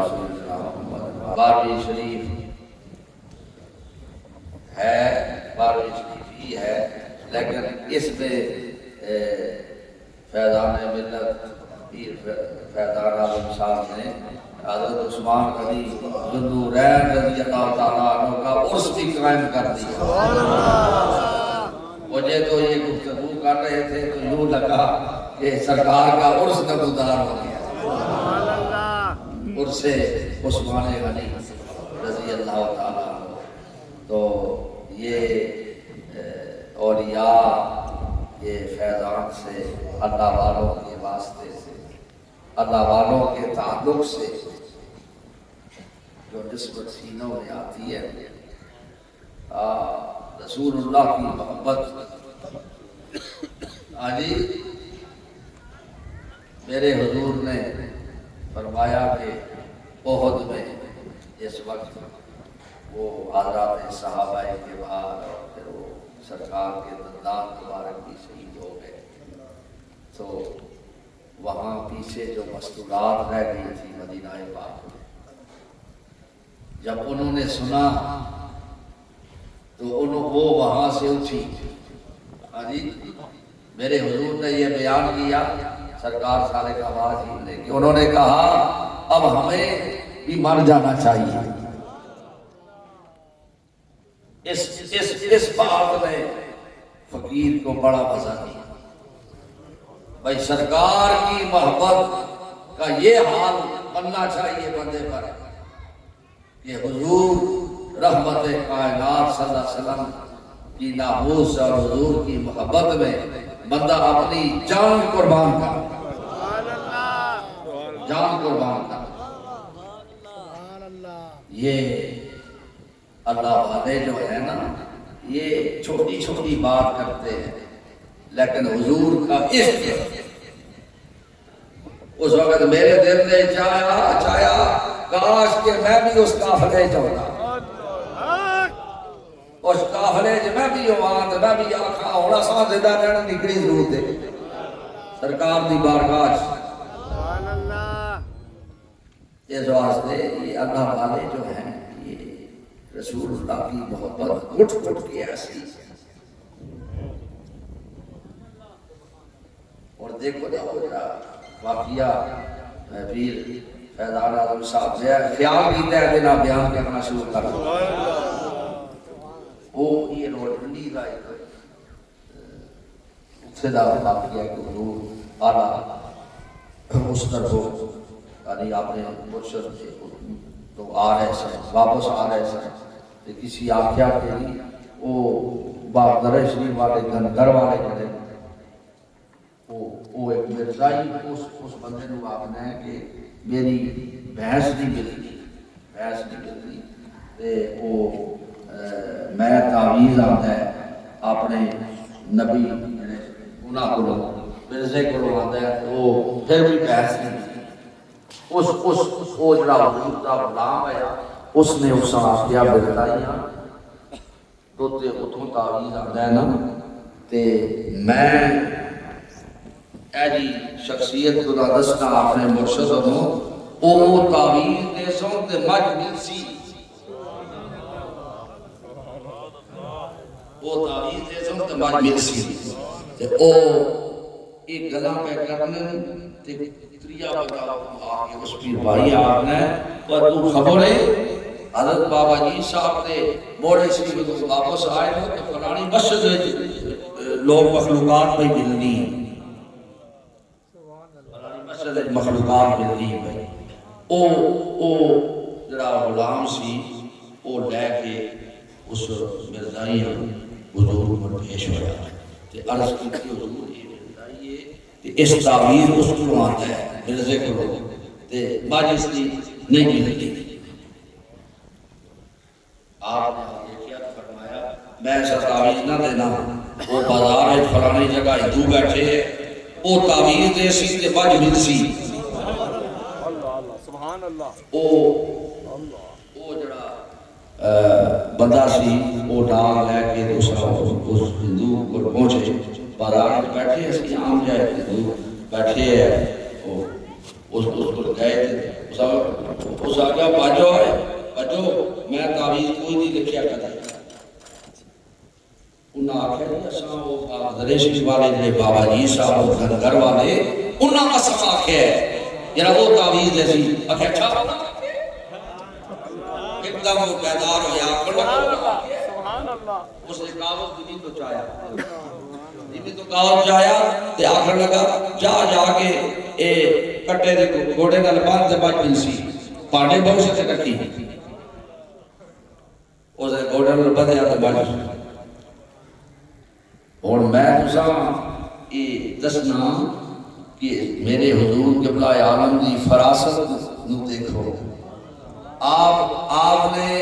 سیدنا محمد۔ 12ویں شریف ہے، 12ویں شریف ہی ہے، لیکن اس میں فیضان ملت پیر فیضان اعظم صاحب نے حضرت عثمان غنی ذوالنورین رضی اللہ تعالیٰ عنہ کا عرس بھی قائم کر دیا۔ مجھے تو یہ گفتگو کر رہے تھے تو یوں لگا کہ سرکار کا عرس نمودار ہو گیا، عرس عثمان غنی رضی اللہ تعالیٰ عنہ۔ تو یہ اولیاء یہ فیضان سے، اللہ والوں کے واسطے سے، اللہ والوں کے تعلق سے جو نسبت سینوں میں آتی ہے، رسول اللہ کی محبت۔ آجی میرے حضور نے فرمایا کہ احد میں اس وقت وہ حضرات صحابہ کے بعد اور پھر وہ سرکار کے دندان مبارک بھی شہید ہو گئے، تو وہاں پیچھے جو مستورات رہ گئی تھی مدینہ پاک میں، جب انہوں نے سنا تو وہ وہاں سے اٹھی۔ میرے حضور نے یہ بیان کیا سرکار سالے کا آواز ہی لے کے، انہوں نے کہا اب ہمیں بھی مر جانا چاہیے۔ اس بات میں فقیر کو بڑا مزہ دیا، بھائی سرکار کی محبت کا یہ حال بننا چاہیے بندے پر کہ حضور رحمت کائنات صلی اللہ علیہ وسلم کی ناموس اور حضور کی محبت میں بندہ اپنی جان قربان کر، جان قربان کر۔ یہ اللہ والے جو ہے نا، یہ چھوٹی چھوٹی بات کرتے ہیں، لیکن حضور کا عشق اس وقت میرے دل نے چاہیا کاش کہ میں بھی اس قافلے چ ہوتا، اس قافلے چ میں بھی ہوا تو میں بھی آکھا ہونا سا زندہ رہنا نکلی ضرور دے سرکار دی بارگاہ۔ اس واسطے یہ اللہ والے جو ہیں یہ رسول اللہ کی محبت گھٹ گھٹ کے ایسی۔ اور دیکھو نا وہ واقعہ پیر فیضان اعظم صاحب نے خیال کیتا ہے کہ بیان کرنا شروع کر دیا۔ وہ یہ روڈنی کا ایک صدا واقعہ کہ حضور اعلیٰ مستر ہو، یعنی آپ نے مرشد تو آ رہے سن، واپس آ رہے سن، تو کسی آخیا کے لیے وہ باغدر شریف والے گھر والے کھڑے، وہ ایک مرزائی اس بندے کو آپ نے کہ میری بھینس نہیں ملتی، بھینس نہیں ملتی، وہ میں تعویذ آتا ہے اپنے نبی انہاں کو مرزے کو آتا ہے، وہ پھر بھی بھینس نہیں ملتی۔ وہ جڑا حضور دا غلام ہے اس نے اس آخیا بردائیاں تو اتوں تعویذ آتا ہے نا، تے میں ایجی شخصیت کو دسنا اپنے مرشد ہوں، او تعویذ دے سن تے مجھ ملسی، او تعویذ دے سن تے مجھ ملسی، تے او ایک گلا پہ کرنے تے تریا بتا آگے اس پیر بھائی آگنا ہے، پر تو خبر ہے حضرت بابا جی صاحب نے موڑے شریف کو واپس آئے ہو کہ فلانی مسجد لوگ مخلوقات پہ ملنی ہے، مخلوقات ملنی ہے۔ او جڑا غلام سی او لے کے اس مرزائی حضور کو پیش ہوا تے عرض کی حضور یہ مرزائی ہے تے اس تعویذ اس کو آتا ہے مرزے کو تے ماجس کی نہیں ملتی۔ آپ نے یہ کیا فرمایا میں ایسا تعویذ نہ دینا، وہ بازار ہے فلانی جگہ ہندو بیٹھے ہے، وہ تعویذ دے سی تے مجھ مل سی، وہ جڑا بندہ سی وہ ڈال لے کے دوسرا اس ہندو کو پہنچے، بازار میں بیٹھے اس کی عام جائے ہندو بیٹھے ہے، اس کو گئے اس اس آگیا باجو ہے باجو میں تعویذ کوئی نہیں لکھیا کرتا انہاں آکھیا جی اساں وہ دریشی والے جڑے بابا جی صاحب گھر والے انہاں اساں آکھیا ہے جڑا وہ تعویذ ہے سی آکھیا اچھا ایک دم وہ بیدار ہو یا سبحان اللہ اس نے کاغذ بھی تو چاہیا بھی تو کاغذ چاہیا تے آخر لگا جا جا کے اے کٹے دے گھوڑے نال باندھ تے بچ پئی سی پاڑے بہت سے رکھی اس نے گھوڑے نال بدھیا تے بچ اور میں تساں یہ دسنا کہ میرے حضور قبلہ عالم دی فراست نو دیکھو آپ نے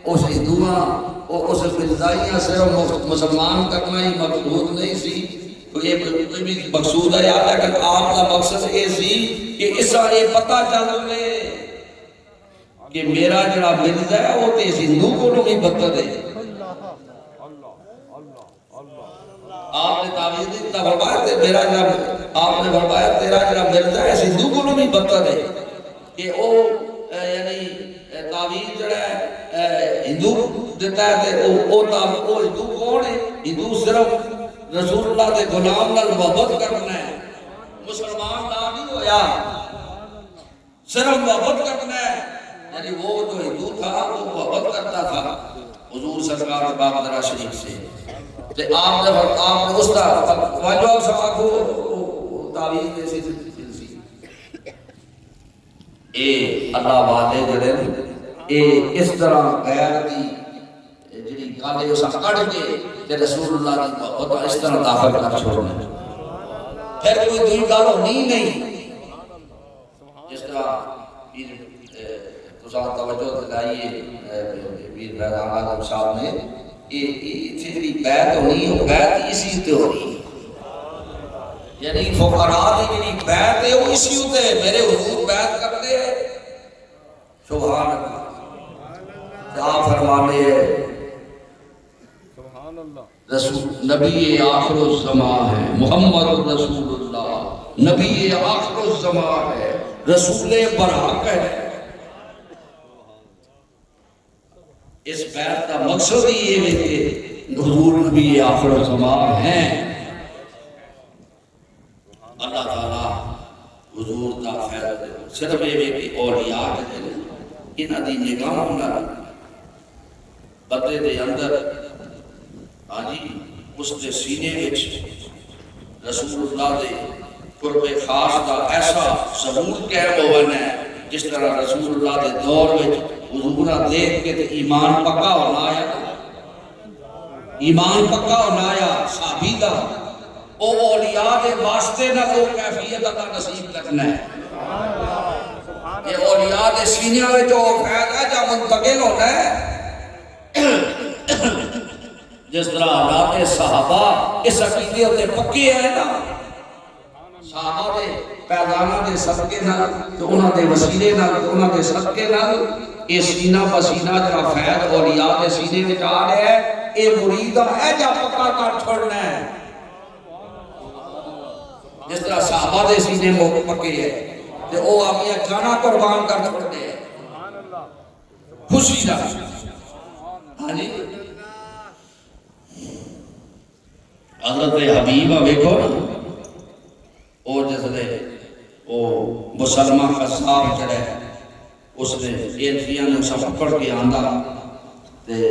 اس ہندوواں اس مرزائیاں صرف مسلمان کرنا ہی مقصود نہیں سی کوئی بھی مقصود ہے یاد ہے کہ آپ کا مقصد یہ سی کہ اس کا یہ پتہ چل لے کہ میرا جڑا مرزا ہے وہ تے ہندو کو بھی بدتر ہے آپ نے تعویذ دیتا فرمایا تے میرا جڑا آپ نے فرمایا تیرا جڑا مرزا ہے ہندو کو بھی بدتر ہے کہ وہ یعنی تعویذ جڑا ہے ہندو دیتا ہے تے وہ ہندو کون ہے ہندو صرف رسول اللہ دے غلام نال محبت کرنا ہے مسلمان نہ نہیں ہویا صرف محبت کرنا ہے یعنی وہ جو ہندو تھا وہ محبت کرتا تھا حضور سرکار باب ذرا شریف سے تے آپ نے اس کا واجب سبا کو تعویذ دے سی اے اللہ والے جڑے اے اس طرح غیر دی جڑی گل ہے اس کڈ کے تے رسول اللہ دی محبت اس طرح داخل کر چھوڑنا پھر کوئی دوئی گل ہونی نہیں جس طرح تساں توجہ دلائیے ویر بیدان اعظم صاحب نے جڑی بیعت ہونی ہے بیعت اسی تے ہونی یعنی فقراء دی جڑی بیعت ہے وہ اسی تے میرے حضور بیعت کرتے ہیں سبحان اللہ آپ فرمانے سبحان اللہ رسول نبی آخر الزمان ہے محمد رسول اللہ نبی آخر الزمان ہے رسول برحق ہے اس بیعت کا مقصد یہ ہے کہ حضور نبی آخر الزمان ہیں اللہ تعالیٰ حضور کا فیض صرف یہ کہ اولیاء کے انہاں دی نگاہ نال بندے دے اندر آجی اس دے سینے وچ رسول اللہ دے قرب خاص دا ایسا ظہور قائم ہونا ہے جس طرح رسول اللہ دے دور وچ حضورہ دیکھ کے ایمان پکا ہونا آیا ایمان پکا ہونا آیا صحابی دا او اولیاء دے واسطے نہ وہ کیفیت اللہ نصیب کرنا ہے یہ اولیاء دے سینیاں میں جو فیض ہے جو منتقل ہونا ہے جس طرح حالات صحابہ اس عقیدے ہوتے پکے ہیں نا صحابہ دے پیغامہ دے صدقے نال تو انہاں دے وسیلے نال تو انہاں دے صدقے نال یہ سینہ بسینہ جڑا فیض اولیاء دے سینے میں آ رہا ہے یہ مریدہ ہے جا پکا کر چھوڑنا ہے جس طرح صحابہ دے سینے میں پکے ہے کہ وہ اپنی جانا قربان کر چھوڑتے ہیں خوشی دا ہاں جی حضرت حبیبہ دیکھو وہ جس نے وہ مسلمہ قصاب چڑھے اس نے ایتھیاں نے سب پکڑ کے آندھا تے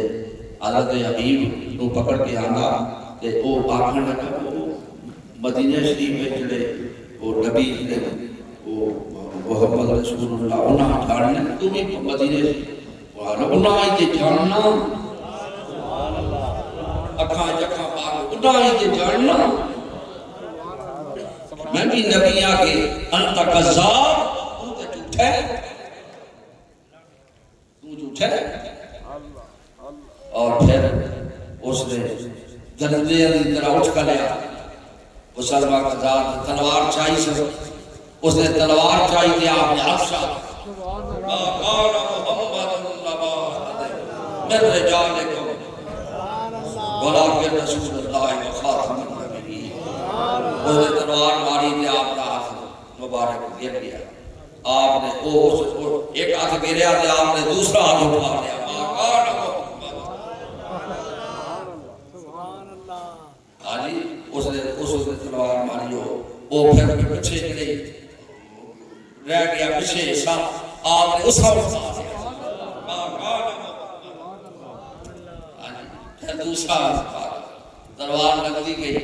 حضرت حبیب کو پکڑ کے آندھا تے وہ آکھن لگا مدینہ شریف میں جڑے وہ نبی نے وہ محمد رسول اللہ انہاں جاننا تمہیں مدینہ شریف انہاں ہی تے جاننا اکھاں جکھاں پاک انہاں ہی تے جاننا میں بھی نبی آگے انت قذاب تو تے جھوٹے تو جھوٹے اور پھر اس نے جنتے علی طرح اٹھ کر لیا وہ سلمہ قذاب تلوار چاہی سے اس نے تلوار چاہی دیا آپ نے حفشہ قال محمد من رجالکم ولکن رسول اللہ وخاتم النبیین اس نے تلوار ماری دیا آپ کا ہاتھ مبارک گر گیا آپ نے ایک ہاتھ گریا تو آپ نے دوسرا ہاتھ اٹھا لیا ہاں جی اس نے تلوار ماری ہو وہ پھر پیچھے چلے رہ گیا پیچھے حصہ آپ نے اس اٹھا لیا پھر دوسرا تلوار لگتی گئی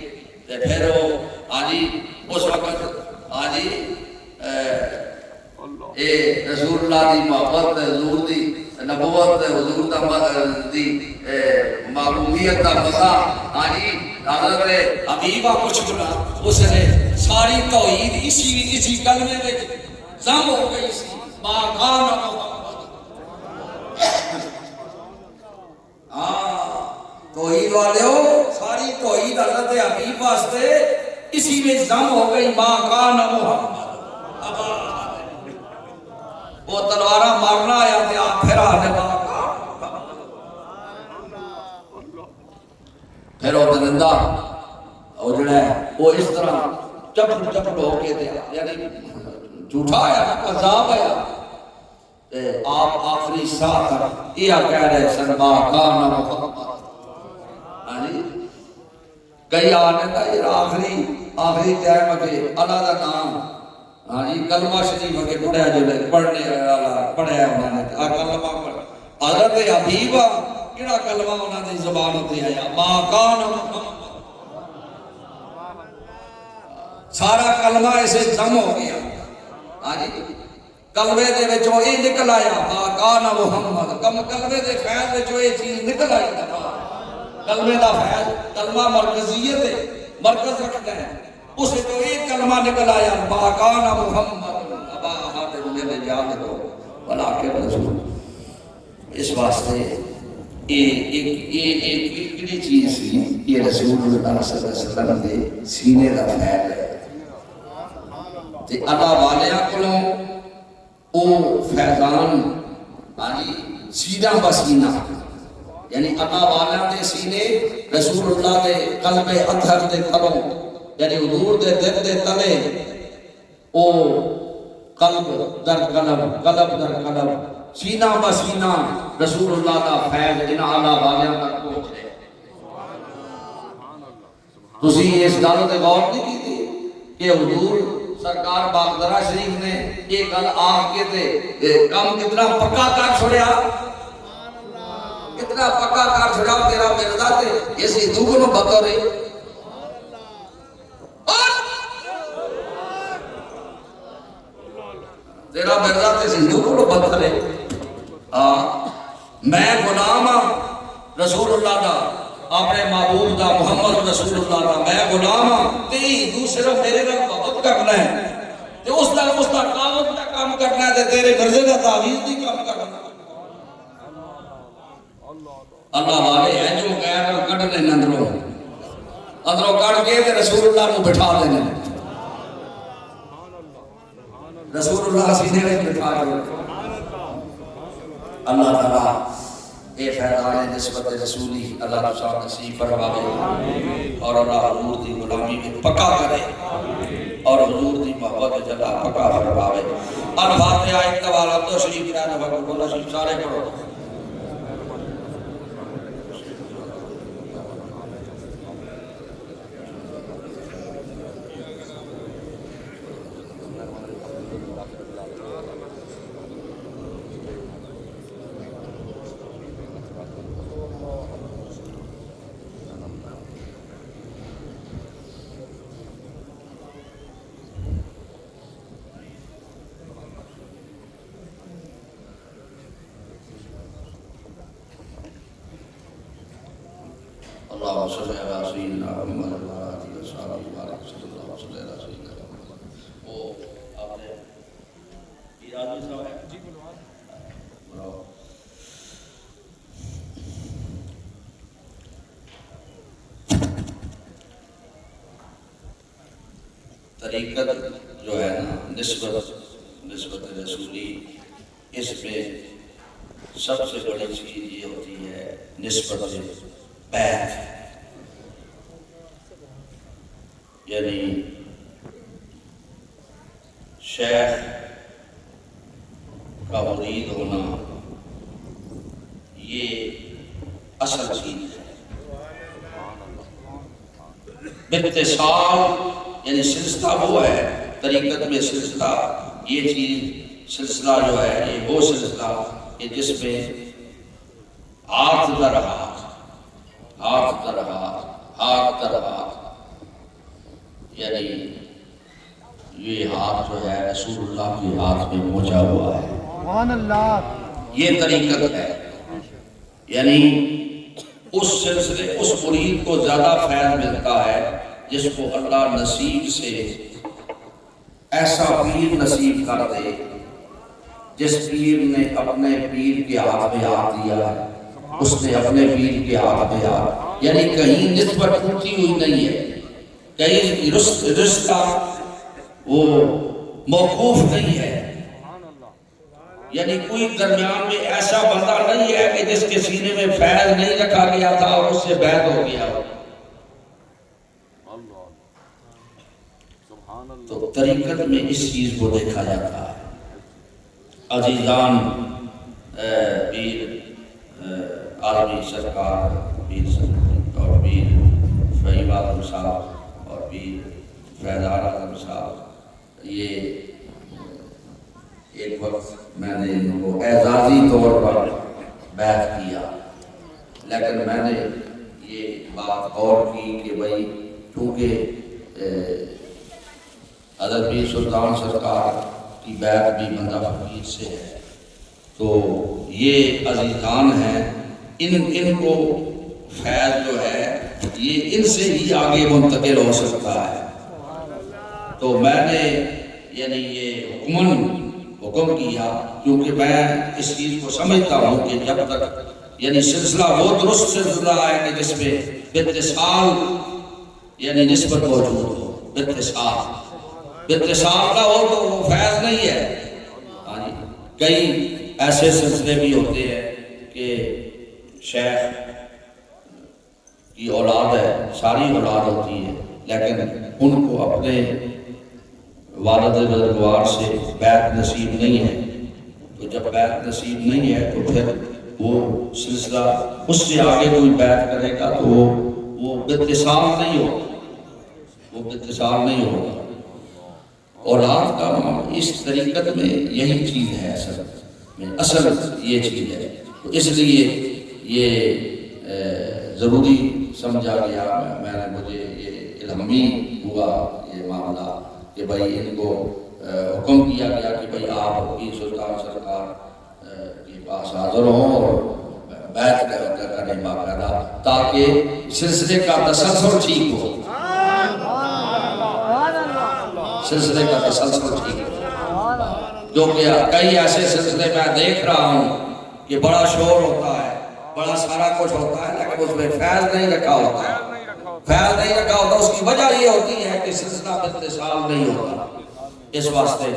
پھر وہ ہاں جی اس وقت ہاں جی اے رسول اللہ دی محبت حضور دی نبوت حضور دی معلومیت دا پتہ ہاں جی حضرت حبیبہ کچھ بنا اس نے ساری توحید اسی کلمے میں ضم ہو گئی سی ما کان توحید والے ہو ساری توحید حضرت حبیب واسطے اسی میں ضم ہو گئی ما کان محمد وہ تلوارہ مارنا آیا تھا پھر آنے پھر وہ درندہ وہ جڑا ہے وہ اس طرح چپڑ ہو کے دیا یعنی جھوٹا آیا عذاب آیا آپ آخری ساتھ تک یہ کہہ رہے سن ما کان محمد ہاں جی کئی آنے کا یہ آخری ٹائم کے اللہ کا نام ہاں جی کلمہ شریف کے پڑھیا جو پڑھنے والا پڑھیا انہوں نے کلمہ پڑھ حضرت حبیبہ کیڑا کلمہ انہوں نے زبان ہوتے آیا ما کان محمد سارا کلمہ اسے ضم ہو گیا ہاں جی کلمے دے وچوں یہ نکل آیا ما کان محمد کلمے دے فیض وچوں یہ چیز نکل آئی کلمے دا فیض کلمہ مرکزیت ہے مرکز رکھتا ہے اس سے تو ایک کلمہ نکل آیا ما کان محمد ابا احد من رجالکم ولکن رسول اس واسطے ایک چیز سی یہ رسول اللہ صلی اللہ علیہ وسلم دے سینے دا فیض ہے تے اللہ والیاں کولوں او فیضان آنی سینہ بسینہ یعنی اللہ والیاں دے سینے رسول اللہ دے قلب اطہر دے قلم یعنی حضور دے دل دے تلے او قلب در قلب قلب در قلب سینہ بسینہ رسول اللہ کا فیض ان اعلیٰ والیاں تک پہنچ رہے تسی اس گل تے غور نہیں کی تھی کہ حضور سرکار باقدرہ شریف نے یہ گل آ کے تے کم کتنا پکا کر چھوڑیا کتنا پکا کر چھوڑیا تیرا مرزا تے اسی دوگنوں بطور ہے تیرا مرزا تے سندھو کو بدل ہے میں غلام ہاں رسول اللہ دا اپنے محبوب دا محمد رسول اللہ دا میں غلام ہاں تے دوسرا میرے نال محبت کرنا ہے تے اس دا کاغذ دا کام کرنا ہے تے تیرے مرزے دا تعویذ دی کام کرنا اللہ والے ہیں جو غیر کڈنے اندروں کڈ کے تے رسول اللہ کو بٹھا دینے رسول اللہ سینے میں بٹھا دے اللہ تعالیٰ اے فیضان نسبت رسولی اللہ رسول نصیب فرماوے اور اللہ حضور دی غلامی میں پکا کرے اور حضور دی محبت جلا پکا فرماوے الفاتحہ اقتبال عبدو شریف رہنا وقت اللہ شریف سارے پڑھو اللهم صل على سيدنا محمد وعلى آله وصحبه وبارك صلى الله وسلم على سيدنا محمد وہ آپ نے ارادہ صاحب ہے جی بلواؤ طریقت جو ہے نا نسبت رسولی اس میں سب سے بڑی چیز یہ ہوتی ہے نسبت بیعت یعنی شیخ کا مرید ہونا یہ اصل چیز ہے۔ باتصال یعنی سلسلہ وہ ہے، طریقت میں سلسلہ یہ چیز، سلسلہ جو ہے یہ وہ سلسلہ کہ جس میں ہاتھ در ہاتھ، ہاتھ در ہاتھ، ہاتھ در ہاتھ، یعنی یہ ہاتھ جو ہے رسول اللہ کے ہاتھ میں پہنچا ہوا ہے، سبحان اللہ، یہ طریقت ہے۔ یعنی اس سلسلے اس مرید کو زیادہ فیض ملتا ہے جس کو اللہ نصیب سے ایسا پیر نصیب کر دے، جس پیر نے اپنے پیر کے ہاتھ میں ہاتھ دیا ہے، اس نے اپنے پیر کے ہاتھ میں ہاتھ، یعنی کہیں نسبت ٹوٹی ہوئی نہیں ہے، کہیں رشتہ وہ موقوف نہیں ہے، یعنی کوئی درمیان میں ایسا بندہ نہیں ہے کہ جس کے سینے میں فیض نہیں رکھا گیا تھا اور اس سے بیعت ہو گیا ہو۔ تو طریقت میں اس چیز کو دیکھا جاتا ہے۔ عزیزان پیر عالمی سرکار، پیر اور پیر فہیم اعظم صاحب اور پیر فیضان اعظم صاحب، یہ ایک وقت میں نے ان کو اعزازی طور پر بیعت کیا، لیکن میں نے یہ بات غور کی کہ بھائی چونکہ حضرت پیر سلطان سرکار کی بیعت بھی بندہ فقیر سے ہے، تو یہ عزیزان ہیں، ان کو فیض جو ہے یہ ان سے ہی آگے منتقل ہو سکتا ہے۔ تو میں نے یعنی یہ حکم کیا، کیونکہ میں اس چیز کو سمجھتا ہوں کہ جب تک یعنی سلسلہ وہ درست سلسلہ ہے کہ جس میں باتصال یعنی نسبت موجود ہو، باتصال کا ہو تو وہ فیض نہیں ہے۔ کئی ایسے سلسلے بھی ہوتے ہیں کہ شیخ کی اولاد ہے، ساری اولاد ہوتی ہے، لیکن ان کو اپنے والد بزرگوار سے بیعت نصیب نہیں ہے، تو جب بیعت نصیب نہیں ہے تو پھر وہ سلسلہ اس سے آگے کوئی بیعت کرے گا تو وہ باتصال نہیں ہوگا، وہ باتصال نہیں ہوگا۔ اولاد کا اس طریقت میں یہی چیز ہے، اصل یہ چیز ہے۔ تو اس لیے یہ ضروری سمجھا گیا، مجھے یہ الہامی ہوا یہ معاملہ کہ بھائی ان کو حکم کیا گیا کہ بھائی آپ پیر سلطان سرکار کے پاس حاضر ہوں اور بیعت کریں باقاعدہ، تاکہ سلسلے کا تسلسل ٹھیک ہو، سلسلے کا تسلسل ٹھیک ہو۔ جو کہ کئی ایسے سلسلے میں دیکھ رہا ہوں کہ بڑا شور ہوتا ہے، بڑا سارا کچھ ہوتا ہے، لیکن اس میں فیض نہیں رکھا ہوتا ہے، فیض نہیں رکھا ہوتا۔ اس کی وجہ یہ ہوتی ہے کہ سلسلہ باتصال نہیں ہوتا۔ اس واسطے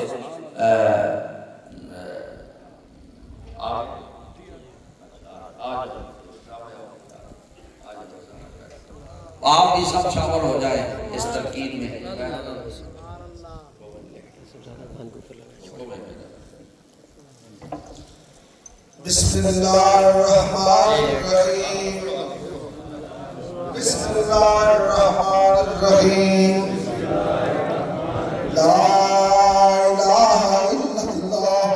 آپ بھی سب شامل ہو جائیں اس ترکیب میں۔ بسم اللہ الرحمن الرحیم، بسم اللہ الرحمن الرحیم، لا الہ الا اللہ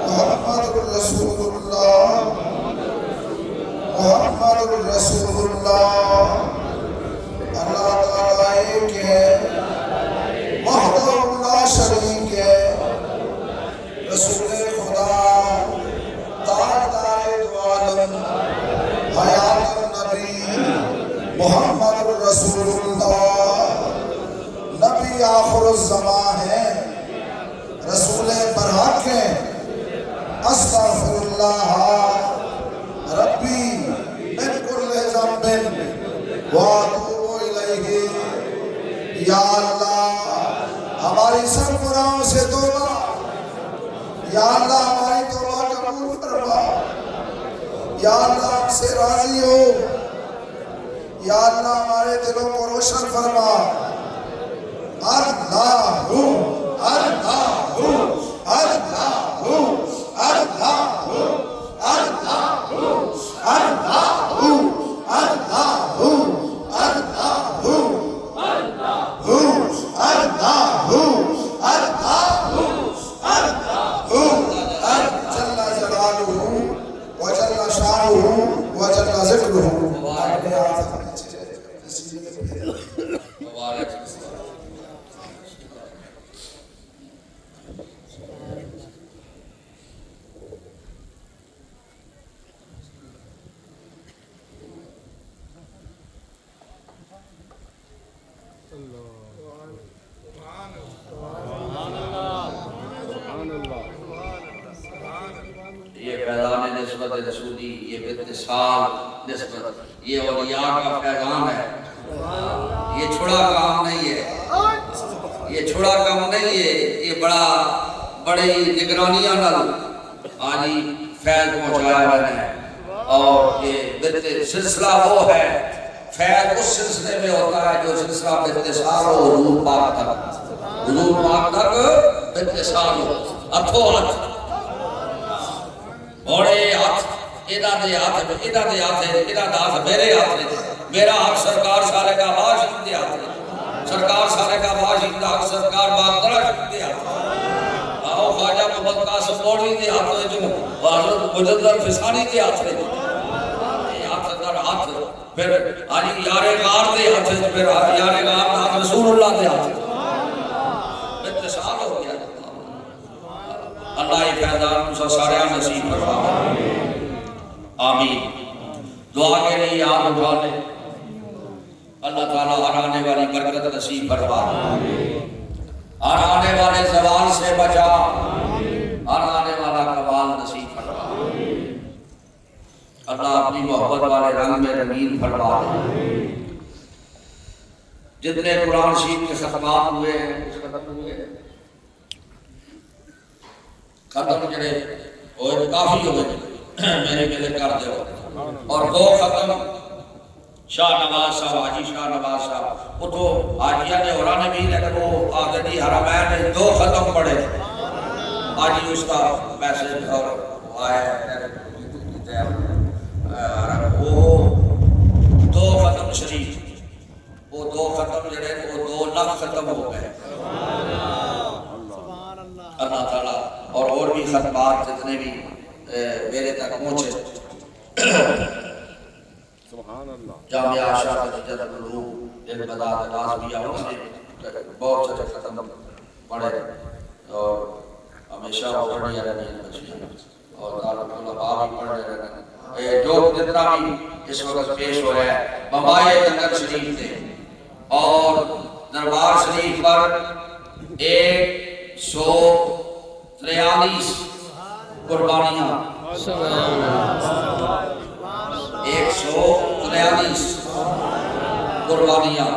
محمد رسول اللہ، محمد رسول اللہ۔ اللہ تعالیٰ ایک ہے، وحدہ لا شریک ہے، رسول خدا تاجدار دو عالم حیات النبی محمد رسول اللہ، نبی آخر الزمان ہے، رسول برحق ہے۔ استغفر اللہ ربی من کل ذنب واتوب الیہ۔ یا اللہ ہماری سب گناہوں سے توبہ، یا اللہ ہماری توبہ قبول فرما، یا اللہ ہم سے راضی ہو، یا اللہ ہمارے دلوں کو روشن فرما۔ اللہ اللہ نسبت رسولی، یہ اتصال نسبت، یہ اولیاء کا فیضان ہے. یہ چھوڑا کام نہیں ہے، یہ چھوڑا کام نہیں ہے، یہ بڑی نگرانیاں نال آجی فیض پہنچایا ہوا ہے. اور یہ سلسلہ وہ ہے، فیض اس سلسلے میں ہوتا ہے جو سلسلہ باتصال ہو حضور پاک تک، حضور پاک تک باتصال ہو. ہتھوں ہاتھ بڑے ہاتھ انہاں دے ہاتھ، انہاں دے ہاتھ، انہاں دا ہاتھ میرے ہاتھ ہے، میرا ہاتھ سرکار سارے کا باشند دے ہاتھ ہے، سرکار سارے کا باشند حق سرکار باقرہ دے ہاتھ ہے. آؤ خواجہ محمد قاسم موڑی دے ہاتھ ہے، جو حضرت مجدد فسانی دے ہاتھ ہے. یہ ہاتھ در ہاتھ، پھر آجی یار غار دے ہاتھ ہے، پھر یار غار ہاتھ رسول اللہ دے ہاتھ ہے. اتصال ہو گیا. اللہ فیضان مسا سارے نصیب فرمائے. آمین. دعا کے لیے یاد اٹھا لیں. اللہ تعالیٰ ہر آنے والی برکت نصیب فرمائے، ہر آنے والے زوال سے بچا، ہر آنے والا کمال نصیب فرمائے. اللہ اپنی محبت والے رنگ میں رنگین فرمائے. جتنے قرآن شریف کے ختمات ہوئے ہیں، ختم ہوئے ہیں، ختم جڑے اور کافی ہوئے میرے ملے کر دے. اور دو ختم شاہ نواز صاحب، حاجی شاہ نواز صاحب اٹھو حاجیہ نے اور نے بھی، لیکن وہ آگدی حرمین نے دو ختم پڑھے. حاجی اس کا میسیج اور آیا وہ دو ختم شریف، وہ دو ختم جڑے وہ 2 لاکھ ختم ہو گئے. اللہ تعالیٰ اور بھی ختمات جتنے بھی میرے تک پہنچے. جامعہ عائشہ جدت العلوم للبداء نازمیہ انہوں نے بہت سارے ختم پڑھے اور ہمیشہ پڑھنے رہنے بچیاں اور دارالعلماء بھی پڑھنے رہنے. جو جتنا بھی اس وقت پیش ہو رہا ہے بمبائے جنت شریف تھے اور دربار شریف پر 143 قربانیاں، 143 قربانیاں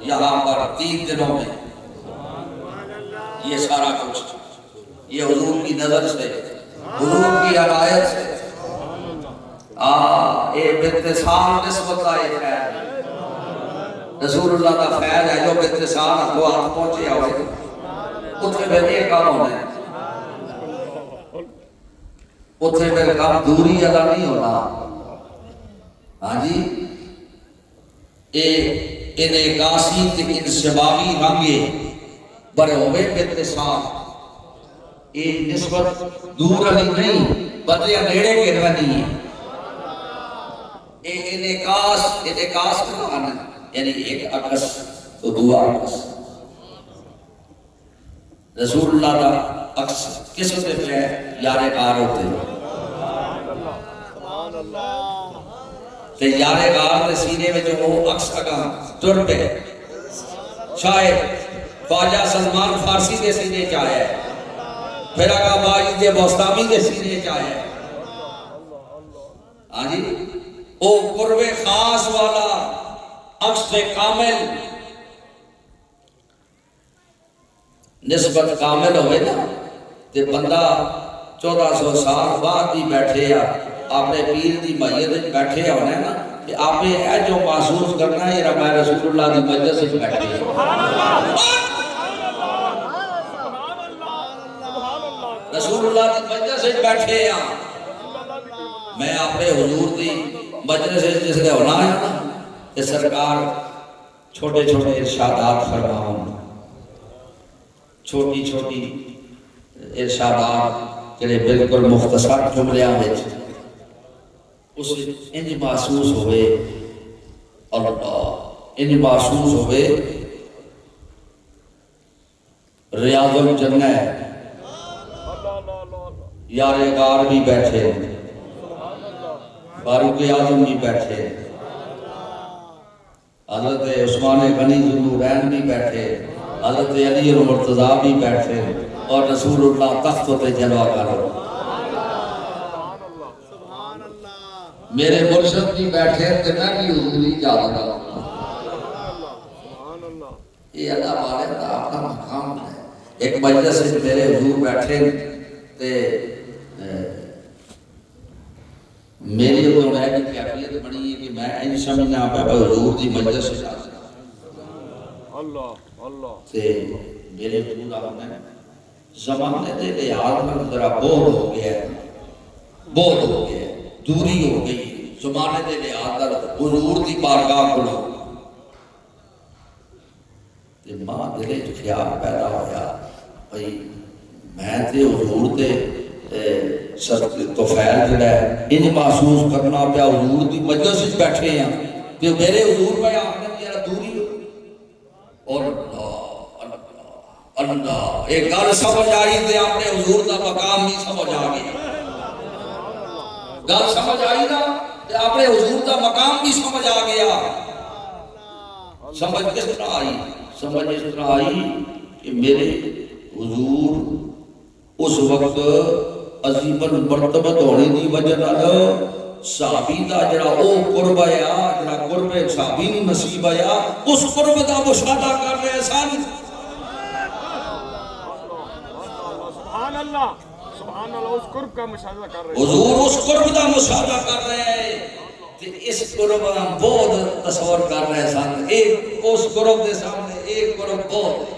یہاں پر 3 دنوں میں. یہ سارا کچھ یہ حضور کی نظر سے، حضور کی عنایت سے، ایک اتصال نسبت کا ایک ہے. رسول اللہ کا فیض ہے جو اتصال کو ہاتھ پہنچے ہوئے اتنے میں ایک کام ہونا ہے، اتنے میں کام دوری ادا نہیں ہونا. ہاں جی انعکاسی تے انسباغی رنگے بڑے ہوئے اتصال. یہ نسبت دور علی نہیں بدلیا نیڑے کے نہیں ہے. یہ انعکاس کا معنی یعنی ایک عکس تو دو عکس. رسول اللہ کا عکس کس ہوتے پہ یار غار ہوتے تے یار غار دے سینے میں جو وہ عکس اگا ٹر پہ شاید خواجہ سلمان فارسی دے سینے چاہے ہے، پھر آقا باجد بوستامی دے سینے چاہے ہے. ہاں جی او قرب خاص والا عکس کامل نسبت کامل ہوئے نا تے بندہ 1400 سال بعد بھی بیٹھے اپنے پیر دی میت بیٹھے ہونے نا کہ آپ نے اے جو محسوس کرنا ہے یہ میں رسول اللہ دی مجلس سے بیٹھے رسول اللہ دی مجلس سے بیٹھے میں اپنے حضور دی مجلس سے جس نے ہونا ہے نا کہ سرکار چھوٹے چھوٹے ارشادات فرماؤں، چھوٹی چھوٹی ارشادات جنہیں بالکل مختصر جملیاں وچ اس انج محسوس ہوئے اللہ انج محسوس ہوئے ریاض الجنہ یار غار بھی بیٹھے، فاروق اعظم بھی بیٹھے، حضرت عثمان غنی ذوالنورین بھی بیٹھے، حضرت علی المرتضیٰ بھی بیٹھے اور رسول اللہ تخت پہ جلوہ کرو. میرے مرشد کی بیٹھے تے میں بھی حضوری یاد کروں یہ اللہ والے دا اپنا مقام ہے. ایک مجلس میں میرے حضور بیٹھے تے میری ادھر ہے کہ کیفیت بنی ہے کہ میں ان سمجھنا پہ حضور دی مجلس سے تے میرے حضور آپ نے زمانے دے لحاظ میں ذرا بہت ہو گیا ہے، بہت ہو گیا ہے، دوری ہو گئی زمانے دے لحاظ در حضور دی بارگاہ کو تے ماں دلے جو خیال پیدا ہویا بھئی میں تے حضور تے تو فیل جڑا ہے انج محسوس کرنا پیا حضور دی مجلس وچ بیٹھے ہیں کہ میرے حضور میں آپ نے ذرا دوری اور اللہ ایک گل سمجھ آئی تے آپ نے حضور دا مقام بھی سمجھ آ گیا. گل سمجھ آئی نا تے آپ نے حضور دا مقام بھی سمجھ آ گیا. سمجھ کس طرح آئی؟ سمجھ اس طرح آئی کہ میرے حضور اس وقت عظیم المرتبت ہونے دی وجہ نال صحابی دا جڑا او قرب آیا جڑا قرب صحابی نو نصیب آیا اس قرب دا مشاہدہ کر رہے سن. سبحان اللہ اس قرب کا مشاہدہ کر رہے ہیں. حضور اس قرب دا مشاہدہ کر رہے ہیں تے اس قرب دا بہت تصور کر رہے سن. ایک اس قرب دے سامنے ایک قرب بہت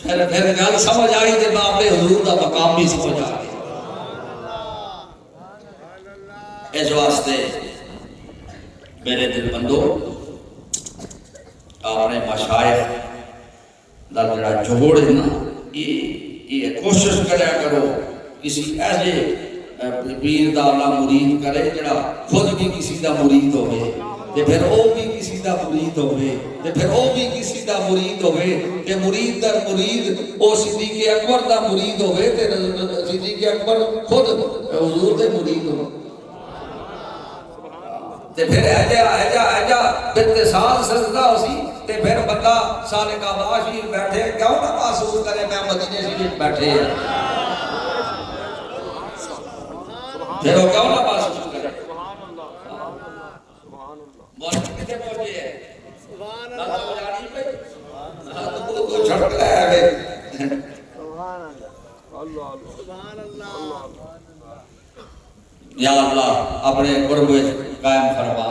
پھر گل سمجھ آئی تے باپ حضور دا مقام بھی سمجھ آ گیا. اس واسطے میرے دل بندو آپ نے مشائخ دا جڑا جوڑ ہے نا یہ کوشش کریا کرو کسی ایسے پیر دا اللہ مرید کرے جڑا خود بھی کسی دا مرید ہوئے تے پھر او بھی کسی دا مرید ہوئے تے پھر او بھی کسی دا مرید ہوئے تے مرید در مرید او صدیق اکبر دا مرید ہوئے تے صدیق اکبر خود حضور دے مرید ہوئے تے پھر ایجا باتصال سجدہ اسی تے پھر بندہ سالک آباد شریف بیٹھے کیوں نہ محسوس کرے میں مدینے شریف بیٹھے ہیں پھر وہ کیوں نہ محسوس کرے. مولانا کتے پہنچے ہیں نہ سمجھ آ رہی پہ تو چھڑک لے آگے. یا اللہ اپنے قرب قائم فرما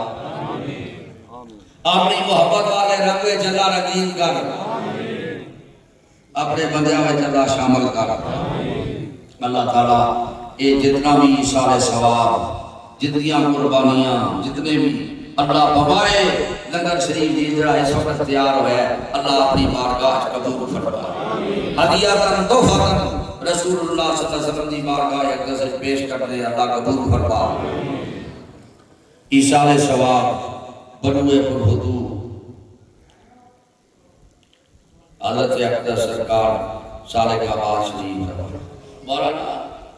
اپنی محبت والے رنگ جلا رنگین کر اپنے بندیاں میں جلا شامل کر. اللہ تعالیٰ یہ جتنا بھی سارے ثواب جتنیاں قربانیاں جتنے بھی اللہ ببائے لنگر شریف دی جڑا اس وقت تیار ہوا ہے اللہ اپنی بارگاہ قبول فرما. ہدیاتاً تحفاتاً رسول اللہ صلی اللہ علیہ وسلم دی بارگاہ اقدس سے پیش کرنے اللہ قبول فرما. ایصال ثواب بنوے پر حضور حضرت اقدس سرکار سالک آباد شریف. مولانا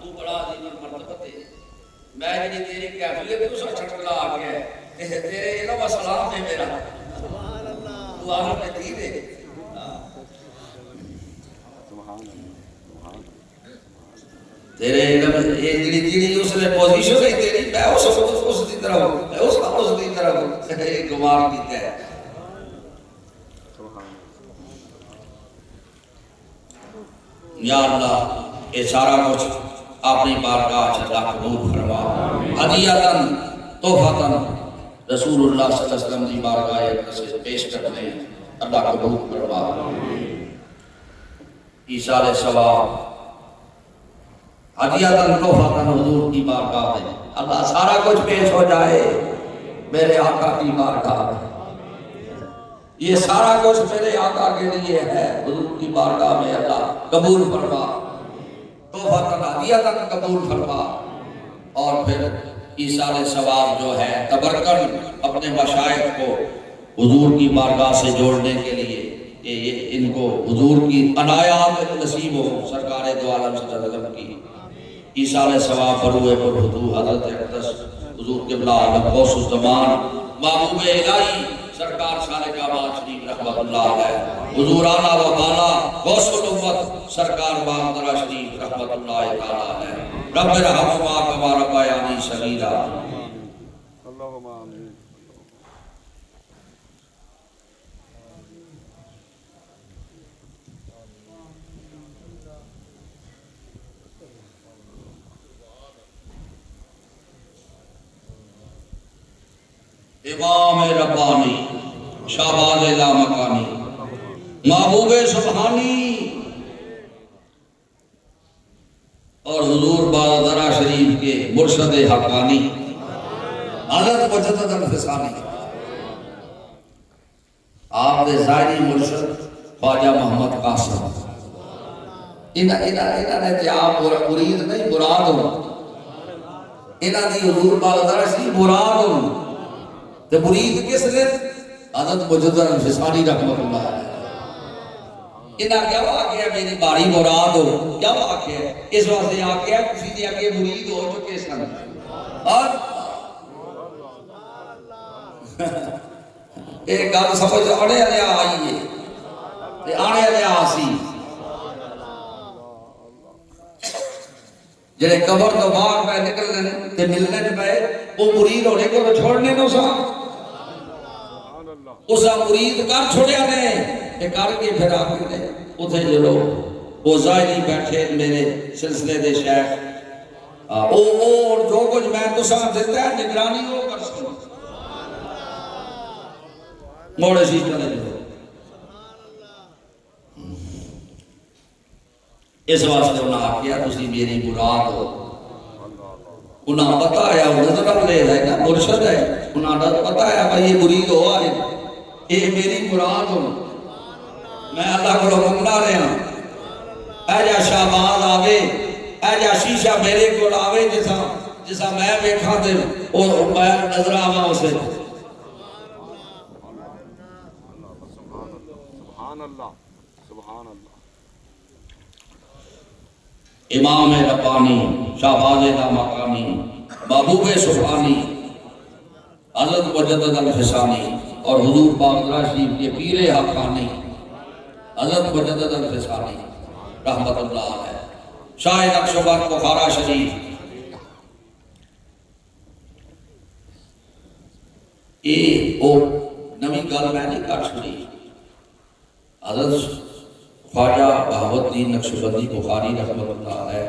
تو بڑا عظیم مرتبت ہے میں جی تیری کیفیت تو سا چھٹکلا آ گیا ہے تیرے علم و سلام ہے میرا تو آہر میں دید ہے تیرے علم یہ جڑی اس نے پوزیشن ہے تیری میں اس دی طرح ہوں میں اس دی طرح ہوں ایک گمار کیتا ہے. یا اللہ یہ سارا کچھ اپنی بارگاہ سے اللہ قبول فرما. ہدیاتاً تحفاتاً رسول اللہ صلی اللہ علیہ وسلم دی بارگاہ سے پیش کرنے اللہ قبول فرما. ایصال ثواب ہدیاتاً تحفاتاً حضور کی بارگاہ میں اللہ سارا کچھ پیش ہو جائے میرے آقا کی بارگاہ میں. یہ سارا کچھ میرے آقا کے لیے ہے حضور کی بارگاہ میں اللہ قبول فرما. تحفاتاً ہدیاتاً قبول فرما. اور پھر ایصال ثواب جو ہے تبرکن اپنے مشائخ کو حضور کی بارگاہ سے جوڑنے کے لیے ان کو حضور کی عنایات نصیب ہو سرکار دو عالم صلی اللہ علیہ وسلم کی. ایصال ثواب بروئے پر حضور حضرت اقدس حضور قبلہ عالم غوث الزمان محبوب الہی سرکار سرکار سارے کعبہ شریف رحمت اللہ علیہ، حضور آنا و بالا غوث الامت سرکار باندرا شریف رحمت اللہ علیہ، رب رحمہما کما ربیانی صغیرا۔ اللہم آمین۔ امام ربانی شہباز لامکانی محبوب سبحانی اور حضور باندرا شریف کے مرشد حقانی حضرت مجدد الفسانی، آپ دے ظاہری مرشد خواجہ محمد قاسم، انہاں نے تے آپ مرید نہیں مراد ہو، انہاں دی حضور باندرا شریف مراد ہو، تے مرید کس نے؟ حضرت مجدد الفسانی رحمت اللہ علیہ۔ انہاں کیا واقعہ میری باری مراد ہو، کیا واقعہ ہے؟ اس واسطے آکے کسی دے آگے مرید ہو جو کس نے اور ایک گل سمجھ آنے والے آئیے تے آنے والے آسی جڑے قبر تو باہر پہ نکلنے تے ملنے پہ وہ مرید ہونے کو چھوڑنے نو سا اسا مرید کر چھوڑیا نے کہ کر کے پھر آگے نے اتھے جلو وہ ظاہری بیٹھے میرے سلسلے دے شیخ اور جو کچھ میں تو ساتھ دیتا ہے نگرانی ہو کر سکوں موڑے سی چلے جلو۔ اس واسطے انہاں آکیا تسی میری مراد ہو، انہاں پتا ہے وہ نظر لے رہے گا مرشد ہے، انہاں پتا ہے بھائی یہ مرید ہو آئے یہ میری مراد ہو، میں اللہ کو منگنا رہے ہیں اے جا شہباز آوے اے جا شیشہ میرے کو آوے جسا میں بیٹھا دے اور میں نظر آوا اسے۔ سبحان اللہ سبحان اللہ۔ امام ربانی شہباز لامکانی محبوب سبحانی حضرت مجدد الفسانی اور حضور باندرا شریف کے پیر حقانی حضرت مجدد الفسانی رحمت اللہ علیہ، شاہ نقشبند بخارا شریف۔ او نمی گل میں نہیں کر سنی، حضرت خواجہ بہاوت الدین نقشبندی بخاری رحمت اللہ علیہ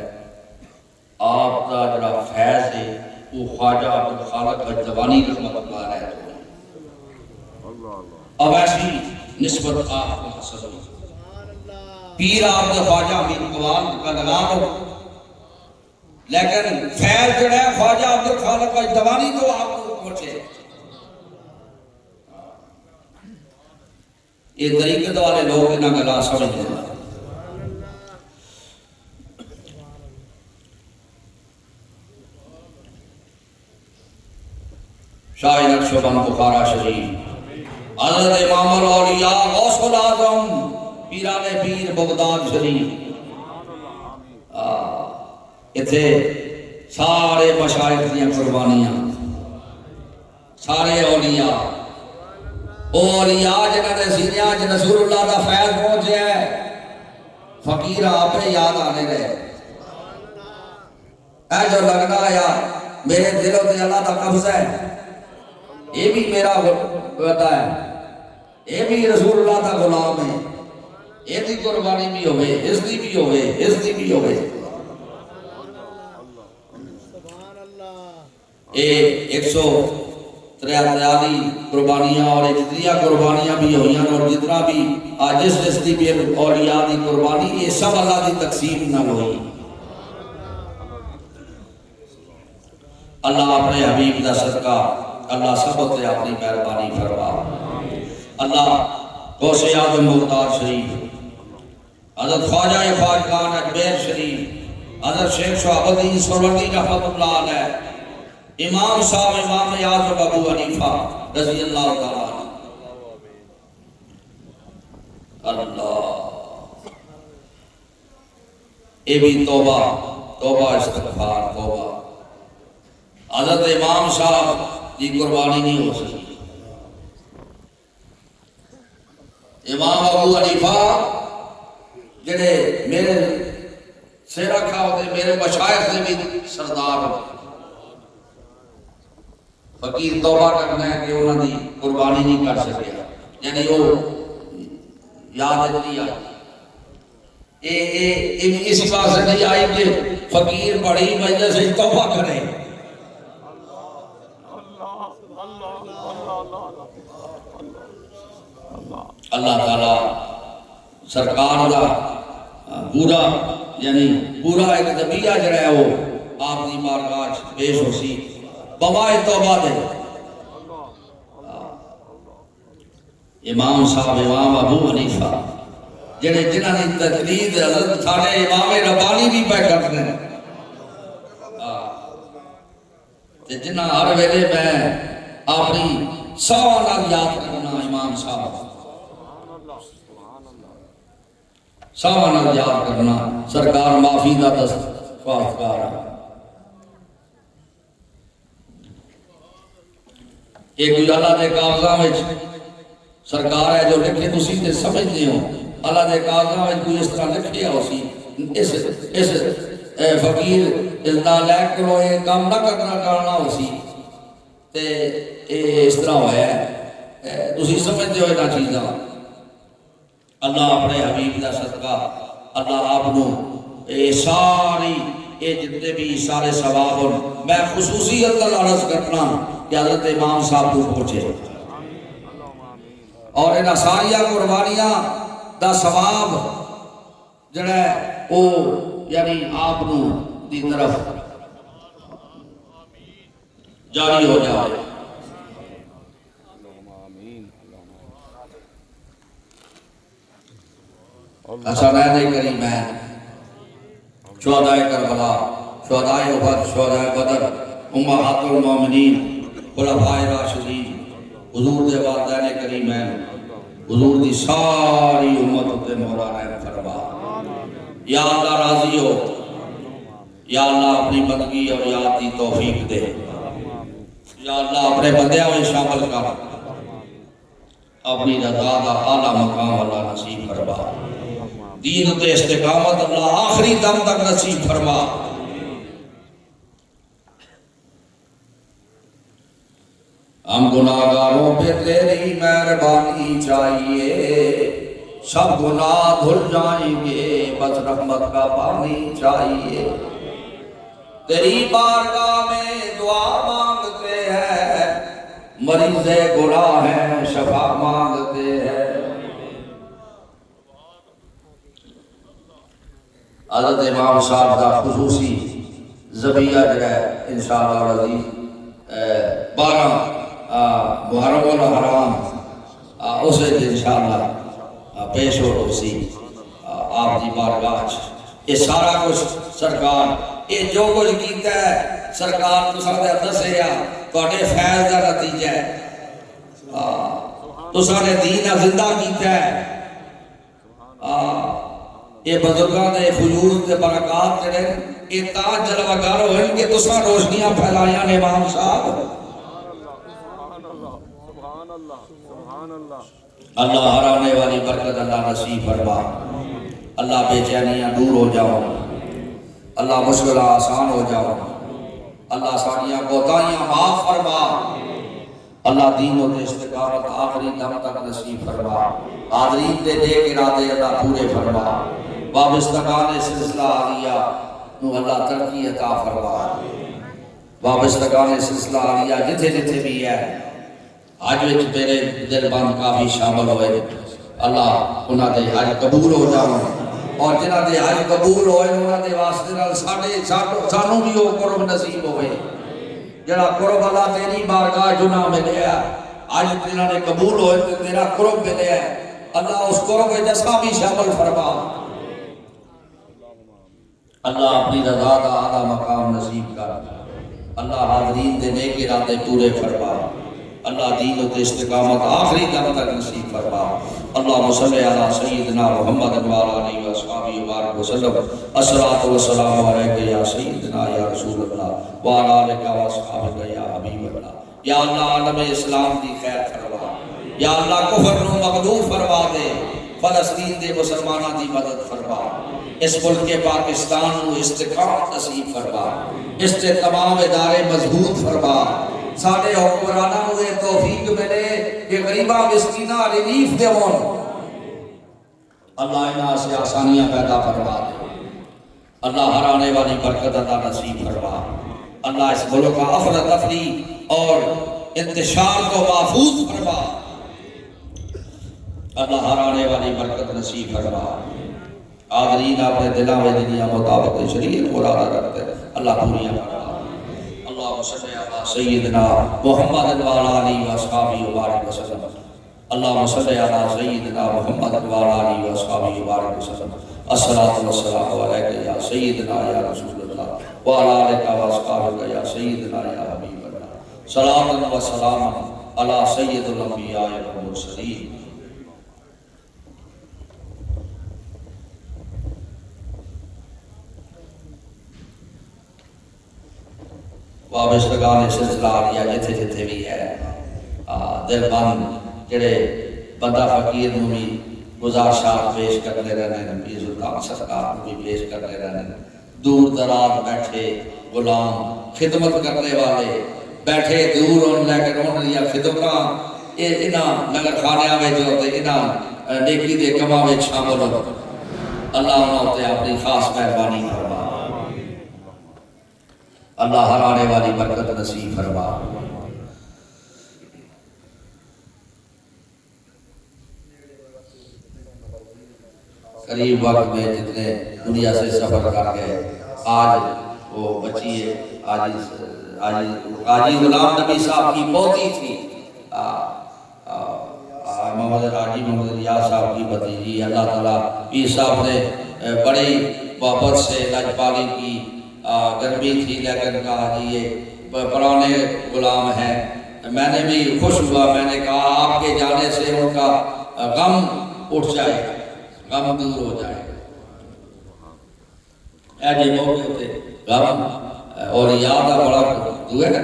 آپ کا جڑا فیض ہے وہ خواجہ عبدالخالق بجدوانی رحمت اللہ علیہ اب ایسی نسبت آپ کو حسد ہو، پیر آپ کا خواجہ امین قوال کا نام ہو، لیکن فیض جڑا ہے خواجہ عبدالخالق بجدوانی تو آپ کو پہنچے۔ یہ طریقت والے لوگ انہاں گلا سمجھ دیں۔ شاہ نقشبند بخارا شریف حضرت امام الاولیاء غوث العظم پیران پیر بغداد شریف، اتھے سارے مشائخ دیاں قربانیاں، سارے اولیاء اولیاء جنہاں نے سینیاں جن رسول اللہ دا فیض پہنچے ہے، فقیر آپ یاد آنے رہے اے جو لگنا یا میرے دلوں تے اللہ دا قبضہ ہے، یہ بھی میرا وعدہ ہے، یہ بھی رسول اللہ دا غلام ہے، یہ دی قربانی بھی ہوئے، اس دی بھی ہوئے، اس دی بھی ہوئے۔ یہ 143 قربانیاں اور جتنی قربانیاں بھی ہوئی ہیں اور جتنا بھی جس دی بھی اولیاء دی قربانی یہ سب اللہ دی تقسیم نہ ہوئی۔ اللہ اپنے حبیب دا صدقہ اللہ سب تے اپنی مہربانی فرما۔ اللہ غوث اعظم مختار شریف حضرت خواجہ خواجگان اجمیر شریف حضرت شیخ شہاب الدین سہروردی رحمت اللہ علیہ، امام صاحب امام اعظم ابو حنیفہ رضی اللہ تعالیٰ اللہ، اے بھی توبہ توبہ استغفار توبہ۔ حضرت امام صاحب کی قربانی نہیں ہو سکی، امام ابو حنیفہ جڑے میرے سے رکھا ہوتے میرے مشائخ سے بھی سردار فقیر توبہ کرنا ہے کہ انہوں نے قربانی نہیں کر سکے یعنی وہ یاد نہیں آئی اس بات سے نہیں آئی کہ فقیر بڑی مجلس سے توبہ کرے اللہ تعالیٰ سرکار کا پورا یعنی پورا ایک دبیہ جڑا ہے وہ آپ دی بارگاہ پیش ہو سی بوائے توبہ دے امام صاحب امام ابو حنیفہ جڑے جنہاں دی تقلید حضرت ساڈے امام ربانی بھی پہ کرتے ہیں تے جنہاں ہر ویلے میں اپنی سوال یاد کرنا امام صاحب سوال یاد کرنا سرکار معافی دا دستخواستگار ہے ایک اللہ دے کاغذاں وچ سرکار ہے جو لکھے تسی تے سمجھدے ہو اللہ دے کاغذاں وچ کوئی اس طرح لکھیا ہو سی اس فقیر اس دا لے کرو یہ کام نہ کرنا ہو سی تے اس طرح ہویا ہے تسی سمجھدے ہو انہاں چیزاں اللہ اپنے حبیب دا صدقہ اللہ آپ نو ساری جتنے بھی سارے ثواب میں خصوصیت عرض کرنا کہ حضرت امام صاحب کو پہنچے اور انہاں ساریاں قربانیاں دا ثواب جڑا ہے وہ یعنی آپ نو دی طرف جاری ہو جائے حسنین کریمین شہدائے کربلا شہدائے احد شہدائے بدر امہات المومنین خلفائے راشدین حضور دے والدین کریمین حضور دی ساری امت تے مولانا فرما یا اللہ راضی ہو یا اللہ اپنی بندگی اور یاد دی توفیق دے یا اللہ اپنے بندیاں میں شامل کر اپنی رضا دا اعلیٰ مقام اللہ نصیب فرما دین تے استقامت اللہ آخری دم تک نصیب فرما ہم گناہگاروں پہ تیری مہربانی چاہیے سب گناہ دھل جائیں گے بس رحمت کا پانی چاہیے تیری بارگاہ میں دعا مانگتے ہیں مریض گناہ ہیں شفا مانگتے ہیں حضرت امام صاحب کا خصوصی ذبیحہ جو ہے انشاءاللہ العزیز 12 محرم الحرام اسے انشاءاللہ پیش ہو سی آپ دی بارگاہ یہ سارا کچھ سرکار یہ جو کچھ کیتا ہے سرکار تساں دے دسے یا تواڈے فیض دا نتیجہ ہے تساں نے دین زندہ کیتا ہے یہ بزرگاں دے فیوز دے برکات جڑے یہ تاج جلوہ گر ہوئے کہ تساں روشنیاں پھیلائیاں نے امام صاحب اللہ ہرانے والی برکت اللہ نصیب فرما اللہ بے چینیاں دور ہو جاؤ اللہ مشکل آسان ہو جاؤ اللہ ساریاں کوتاہیاں معاف فرما اللہ دین و استقامت آخری دم تک نصیب فرما حاضرین دے نیک ارادے اللہ پورے فرما وابستگان سلسلہ عالیہ نو اللہ ترقی عطا فرما وابستگان سلسلہ عالیہ جتھے جتھے بھی ہے آج وچ میرے دل بند کافی شامل ہوئے اللہ انہاں دے حج قبول ہو جاؤ اور جنہاں دے حج قبول ہوئے انہاں دے واسطے نال سانوں بھی وہ قرب نصیب ہوئے جڑا قرب اللہ تیری بارگاہ جنہ ملیا آج جنہاں نے قبول ہوئے تو تیرا قرب ملیا اللہ اس قرب میں جسا بھی شامل فرما اللہ اپنی رضا کا اعلیٰ مقام نصیب کر اللہ حاضرین دے نیک ارادے پورے فرما اللہ دین و استقامت آخری دم تک نصیب فرما اللہم صلی علی سیدنا محمد وعلی اصحابہ وبارک وسلم الصلاۃ والسلام علیک یا سیدنا یا رسول اللہ وعلی آلک واصحابک یا حبیب اللہ یا اللہ عالم اسلام دی خیر فرما یا اللہ کفر نو مغلوب فرما دے فلسطین دے مسلمانوں دی مدد فرما، اس ملک کے پاکستان کو استقامت نصیب فرما، اس سے تمام ادارے مضبوط فرما، سارے حکمرانوں کو یہ توفیق ملے کہ غریباں مسکیناں ریلیف دے ہون، اللہ انہاں سے آسانیاں پیدا فرما دے، اللہ ہر آنے والی برکت عطا نصیب فرما، اللہ اس ملک کا افراتفری اور انتشار کو محفوظ فرما، اللہ ہر آنے والی برکت نصیب فرما۔ حاضرین اپنے دلوں میں دنیا مطابق شریعت کو ارادہ کرتے ہیں، اللہ پوریاں فرما۔ اللہم صلی علی سیدنا محمد وعلی آلہ واصحابہ وبارک وسلم، اللہم صلی علی سیدنا محمد وعلی آلہ واصحابہ وبارک وسلم، الصلاۃ والسلام علیک یا سیدنا یا رسول اللہ وعلی آلک واصحابک یا سیدنا یا حبیب اللہ، صلاۃ و سلام علی سید الانبیاء والمرسلین۔ وابستگان سلسلہ آلیا جتھے جتھے بھی ہے، دل بند جڑے بندہ فقیر نو بھی گزارشات پیش کرنے رہنے ہیں، پیر سلطان سرکار کو بھی پیش کرنے رہنے ہیں، دور دراز بیٹھے غلام خدمت کرنے والے بیٹھے دور ہون لیکن ان دیا خدمتاں انہاں نگر خانیاں میں جو ہوتے انہاں نیکی دے کماں میں شامل ہو، اللہ انہاں ہوتے اپنی خاص مہربانی فرما، اللہ ہر آنے والی برکت نصیب فرما۔ قریب وقت میں جتنے دنیا سے سفر کر گئے، آج وہ بچی ہے، حاجی غلام نبی صاحب کی پوتی تھی، محمد ریاض صاحب کی بھتیجی، اللہ تعالیٰ پیر صاحب نے بڑی محبت سے لجپالی کی، گرمی تھی لیکن کہا جی یہ پرانے غلام ہیں، میں نے بھی خوش ہوا، میں نے کہا آپ کے جانے سے ان کا غم اٹھ جائے گا، غم دور ہو جائے گا، ایجے موقع ہوتے غم اولیاء دا بڑا دوئے گا،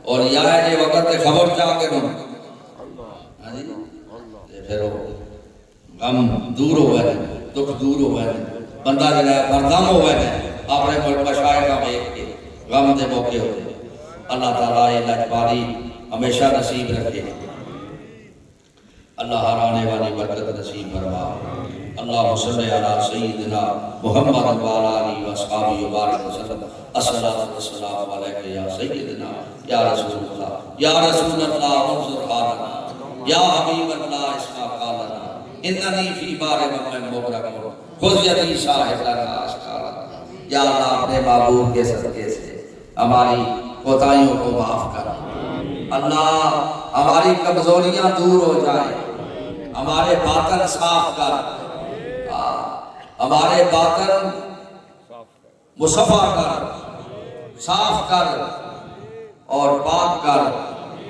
اولیاء ہے جے وقت خبر چاہ کے نو پھر غم دور ہوئے ہیں، دکھ دور ہوئے ہیں، بندہ جنہیں بردم ہوئے ہیں اپنے مشائقہ میں ایک کے غم دے موقع ہوتے ہیں، اللہ تعالیٰ یہ لجپالی ہمیشہ نصیب رکھے، اللہ ہر آنے والی برکت نصیب فرما، اللہم صلی علی سیدنا محمد وعلی آلہ واصحابہ وبارک وسلم، الصلاۃ والسلام علیک یا سیدنا یا رسول اللہ یا رسول اللہ انظر حالنا یا حبیب اللہ اسمع قالنا اننی فی بار من مبرک خذ یدی شاہدنا اشکارنا، یا اللہ اپنے محبوب کے صدقے سے ہماری کوتاہیوں کو معاف کر، اللہ ہماری کمزوریاں دور ہو جائیں، ہمارے باطن صاف کر، ہمارے باطن مصفح کر، صاف کر اور پاک کر،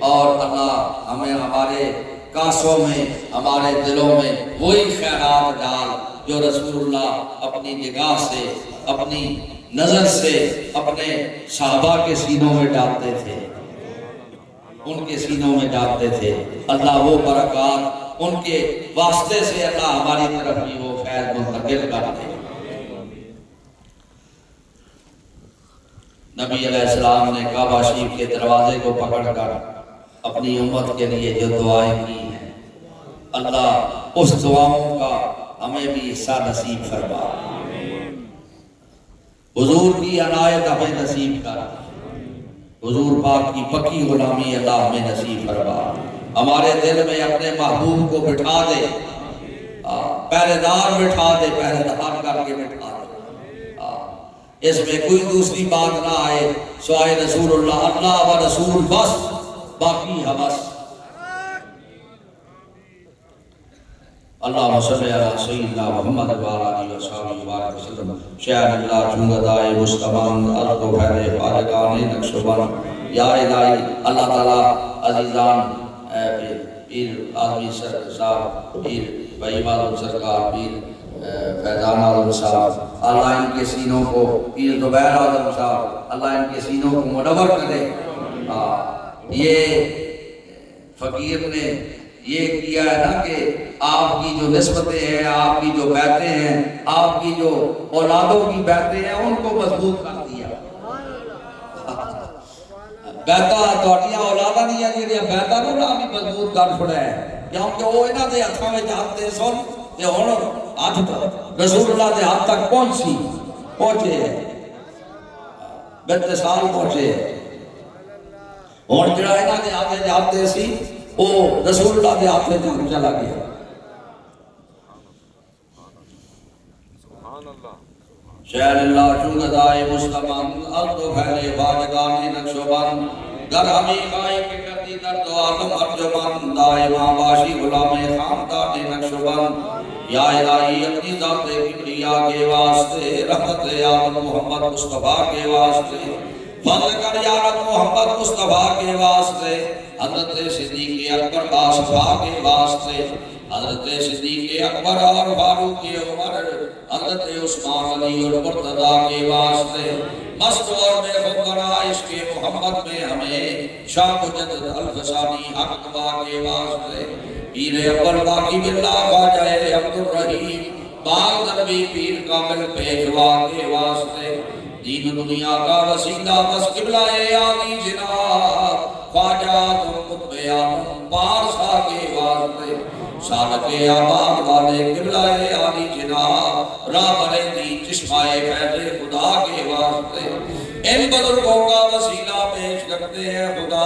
اور اللہ ہمیں ہمارے کاسوں میں ہمارے دلوں میں وہی خیرات ڈال جو رسول اللہ اپنی نگاہ سے اپنی نظر سے اپنے صحابہ کے سینوں میں ڈالتے تھے، ان کے سینوں میں ڈالتے تھے، اللہ وہ برکات ان کے واسطے سے اللہ ہماری طرف بھی وہ فیض منتقل کر دے۔ نبی علیہ السلام نے کعبہ شریف کے دروازے کو پکڑ کر اپنی امت کے لیے جو دعائیں کی ہیں، اللہ اس دعاؤں کا ہمیں بھی حصہ نصیب فرما، حضور کی عنایت ہمیں نصیب کر، حضور پاک کی پکی غلامی اللہ ہمیں نصیب فرما، ہمارے دل میں اپنے محبوب کو بٹھا دے، پہرے دار بٹھا دے، پہرے دار کر کے بٹھا دے، اس میں کوئی دوسری بات نہ آئے سوائے رسول اللہ، اللہ و رسول بس، باقی حوث۔ اللہم صلی علی سیدنا محمد وعلی آلہ وصحبہ وبارک وسلم، شہر اللہ چونگدائے مستمان ارد و خیر فارغان نقشبان، یا الہی اللہ تعالیٰ عزیزان پیر آدمی صاحب، پیر بھائی معلوم سرکار، پیر فیضان عالم صاحب، اللہ ان کے سینوں کو، پیر زبیر عالم صاحب، اللہ ان کے سینوں کو منور کرے۔ یہ فقیر نے یہ کیا ہے نا کہ آپ کی جو نسبتیں ہیں، آپ کی جو بیعتیں ہیں، آپ کی جو اولادوں کی بیعتیں ہیں، ان کو مضبوط کر دیا۔ بیعتاں تہاڈیاں اولاداں دیاں جہڑیاں بیعتاں نوں نہ بھی مضبوط کر چھڑیا ہے، کیونکہ وہ انہاں دے ہتھاں وچ ہاتھ سن تے ہن ہاتھ رسول اللہ دے ہاتھ تک پہنچے ہیں، باتصال پہنچے ہیں۔ ہن جڑا انہاں دے ہاتھ جاتے سی وہ رسول اللہ دے ہاتھ تک چلا گیا۔ سبحان اللہ۔ شہر اللہ چونگدائے مسلمان الدو پھیلے باجگان نقشبان گر ہمیں خائے کے کردی درد و عالم ارجمان دائمہ باشی غلام خامدان نقشبان یا الہی اپنی ذات کبریا کے واسطے رحمت عالم محمد مصطفیٰ کے واسطے فضل کر یا رب محمد مصطفیٰ کے واسطے حضرت صدیق اکبر باصفا کے واسطے حضرت صدیق اکبر اور فاروق عمر حضرت عثمان علی اور مرتضیٰ کے واسطے مست اور بے خبرہ عشق محمد میں ہمیں شاہ مجدد الفسانی حق با کے واسطے پیر اول باقی باللہ خواجہ عبد الرحیم باغ نبی پیر کامل پیشوا کے واسطے دین دنیا کا وسیلہ بس قبلہ عالی جناب خواجہ قطب عالم پارسا کے واسطے سالک آباد والے قبلہ عالی جناب راہ بریندی چشمہ فیض خدا کے واسطے ان بزرگوں کا وسیلہ پیش کرتے ہیں خدا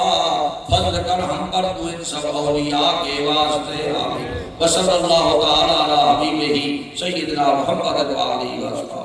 فضل کر ہم پر تو ان سب اولیاء کے واسطے آمین وصلی اللہ تعالی علی حبیبہ سیدنا محمد علیہ وسلم۔